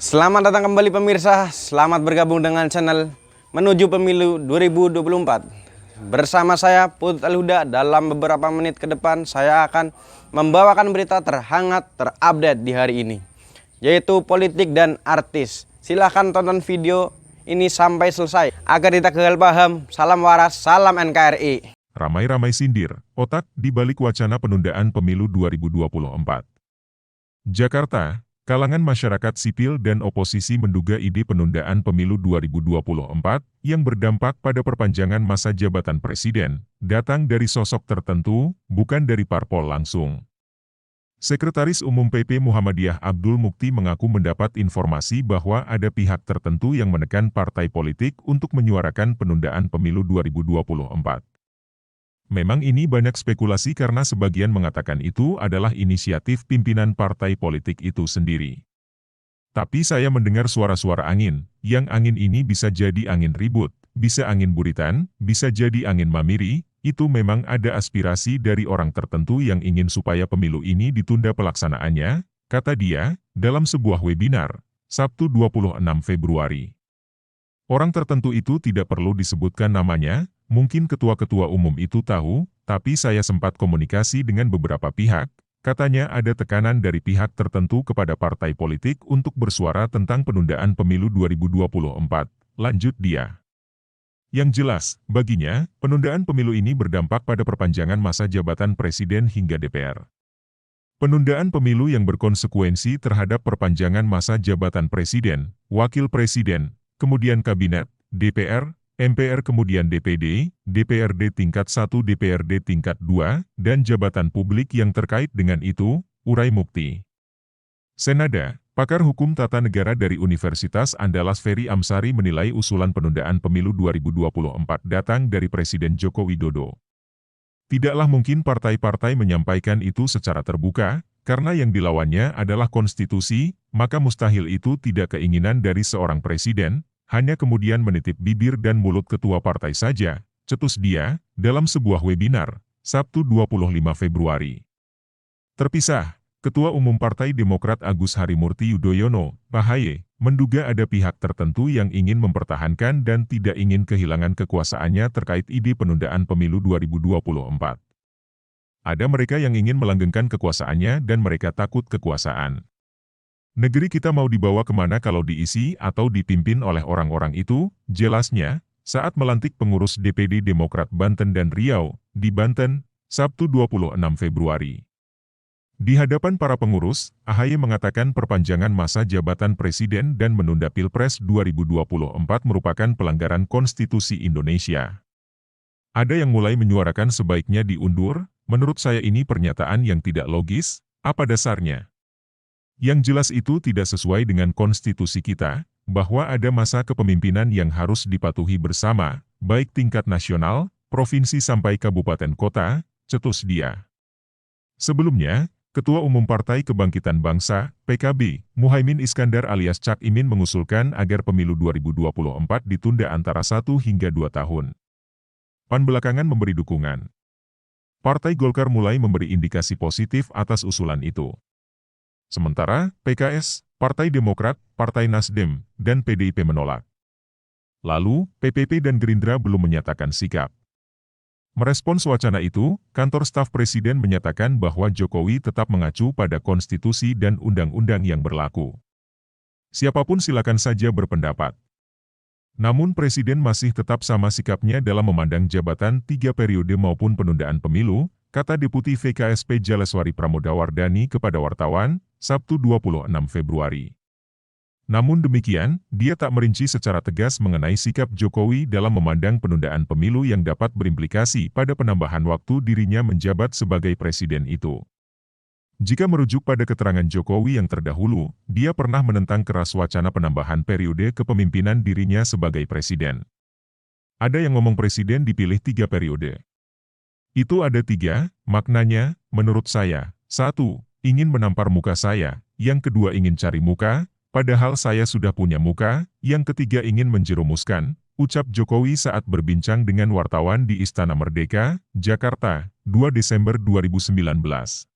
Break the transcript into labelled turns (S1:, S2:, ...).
S1: Selamat datang kembali pemirsa, selamat bergabung dengan channel Menuju Pemilu 2024. Bersama saya Putut Al-Huda, dalam beberapa menit ke depan saya akan membawakan berita terhangat terupdate di hari ini, yaitu politik dan artis. Silahkan tonton video ini sampai selesai agar kita gagal paham. Salam waras, salam NKRI.
S2: Ramai-ramai sindir, otak di balik wacana penundaan pemilu 2024. Jakarta, kalangan masyarakat sipil dan oposisi menduga ide penundaan pemilu 2024 yang berdampak pada perpanjangan masa jabatan presiden datang dari sosok tertentu, bukan dari parpol langsung. Sekretaris Umum PP Muhammadiyah Abdul Mukti mengaku mendapat informasi bahwa ada pihak tertentu yang menekan partai politik untuk menyuarakan penundaan pemilu 2024. Memang ini banyak spekulasi karena sebagian mengatakan itu adalah inisiatif pimpinan partai politik itu sendiri. Tapi saya mendengar suara-suara angin, yang angin ini bisa jadi angin ribut, bisa angin buritan, bisa jadi angin mamiri, itu memang ada aspirasi dari orang tertentu yang ingin supaya pemilu ini ditunda pelaksanaannya, kata dia, dalam sebuah webinar, Sabtu 26 Februari. Orang tertentu itu tidak perlu disebutkan namanya, mungkin ketua-ketua umum itu tahu, tapi saya sempat komunikasi dengan beberapa pihak, katanya ada tekanan dari pihak tertentu kepada partai politik untuk bersuara tentang penundaan pemilu 2024, lanjut dia. Yang jelas, baginya, penundaan pemilu ini berdampak pada perpanjangan masa jabatan presiden hingga DPR. Penundaan pemilu yang berkonsekuensi terhadap perpanjangan masa jabatan presiden, wakil presiden, kemudian kabinet, DPR, MPR kemudian DPD, DPRD tingkat 1 DPRD tingkat 2, dan jabatan publik yang terkait dengan itu, urai Mukti. Senada, pakar hukum tata negara dari Universitas Andalas Ferry Amsari menilai usulan penundaan pemilu 2024 datang dari Presiden Joko Widodo. Tidaklah mungkin partai-partai menyampaikan itu secara terbuka, karena yang dilawannya adalah konstitusi, maka mustahil itu tidak keinginan dari seorang presiden, hanya kemudian menitip bibir dan mulut ketua partai saja, cetus dia, dalam sebuah webinar, Sabtu 25 Februari. Terpisah, Ketua Umum Partai Demokrat Agus Harimurti Yudhoyono, AHY, menduga ada pihak tertentu yang ingin mempertahankan dan tidak ingin kehilangan kekuasaannya terkait ide penundaan pemilu 2024. Ada mereka yang ingin melanggengkan kekuasaannya dan mereka takut kekuasaan. Negeri kita mau dibawa kemana kalau diisi atau dipimpin oleh orang-orang itu, jelasnya, saat melantik pengurus DPD Demokrat Banten dan Riau, di Banten, Sabtu 26 Februari. Di hadapan para pengurus, AHY mengatakan perpanjangan masa jabatan presiden dan menunda Pilpres 2024 merupakan pelanggaran konstitusi Indonesia. Ada yang mulai menyuarakan sebaiknya diundur, menurut saya ini pernyataan yang tidak logis, apa dasarnya? Yang jelas itu tidak sesuai dengan konstitusi kita, bahwa ada masa kepemimpinan yang harus dipatuhi bersama, baik tingkat nasional, provinsi sampai kabupaten kota, cetus dia. Sebelumnya, Ketua Umum Partai Kebangkitan Bangsa, PKB, Muhaimin Iskandar alias Cak Imin mengusulkan agar pemilu 2024 ditunda antara 1 hingga 2 tahun. PAN belakangan memberi dukungan. Partai Golkar mulai memberi indikasi positif atas usulan itu. Sementara, PKS, Partai Demokrat, Partai Nasdem, dan PDIP menolak. Lalu, PPP dan Gerindra belum menyatakan sikap. Merespons wacana itu, kantor staf presiden menyatakan bahwa Jokowi tetap mengacu pada konstitusi dan undang-undang yang berlaku. Siapapun silakan saja berpendapat. Namun presiden masih tetap sama sikapnya dalam memandang jabatan 3 periode maupun penundaan pemilu, kata Deputi VKSP Jaleswari Pramodawardhani kepada wartawan, Sabtu 26 Februari. Namun demikian, dia tak merinci secara tegas mengenai sikap Jokowi dalam memandang penundaan pemilu yang dapat berimplikasi pada penambahan waktu dirinya menjabat sebagai presiden itu. Jika merujuk pada keterangan Jokowi yang terdahulu, dia pernah menentang keras wacana penambahan periode kepemimpinan dirinya sebagai presiden. Ada yang ngomong presiden dipilih 3 periode. Itu ada 3, maknanya, menurut saya, 1. Ingin menampar muka saya, yang kedua ingin cari muka, padahal saya sudah punya muka, yang ketiga ingin menjerumuskan, ucap Jokowi saat berbincang dengan wartawan di Istana Merdeka, Jakarta, 2 Desember 2019.